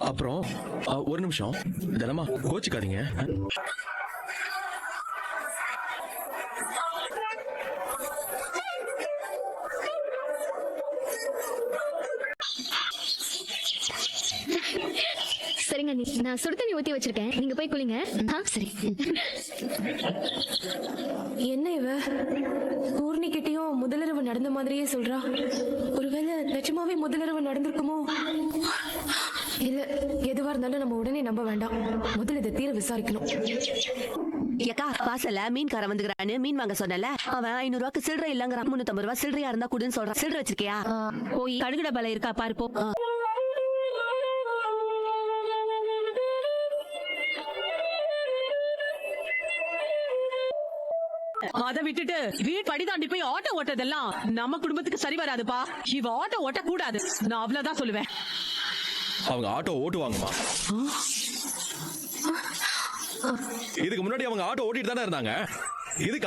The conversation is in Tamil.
அப்புறம் ஒரு நிமிஷம் தினமா கோச்சிக்காதீங்க. சரிங்க நீ நான் சுடு தண்ணி ஊத்தி வச்சிருக்கேன், நீங்க போய் குளிங்க. சரி. என்ன இவ பூர்ணி கிட்டயும் முதலிரவு நடந்த மாதிரியே சொல்றா. ஒருவேளை நிஜமாவே முதலிரவு நடந்திருக்குமோ? இல்ல, எதுவா இருந்தாலும் நம்ம உடனே நம்ப வேண்டாம். முதல்ல இதை தீர விசாரிக்கணும். ஏக்கா வாசல்ல மீன்காரன் வந்துக்கிறான்னு மீன் வாங்க சொன்னல, அவன் 500 ரூபாய்க்கு சில்லறை இல்லங்கிறான். 350 ரூபாய் சில்லறையா இருந்தா குடுன்னு சொல்றான். சில்லறை வச்சிருக்கியா? போய் கடுகுட பல இருக்கா பாரு போ. அத விட்டுட்டு வீட்டு படி தாண்டி போய் ஆட்டோ ஓட்டதெல்லாம் நம்ம குடும்பத்துக்கு சரி வராதுப்பா. இவ ஆட்டோ ஓட்ட கூடாது, நான் அவ்வளவுதான் சொல்லுவேன். அவங்க ஆட்டோ ஓட்டுவாங்கம்மா. இதுக்கு முன்னாடி அவங்க ஆட்டோ ஓட்டிட்டு தானே இருந்தாங்க. இதுக்கு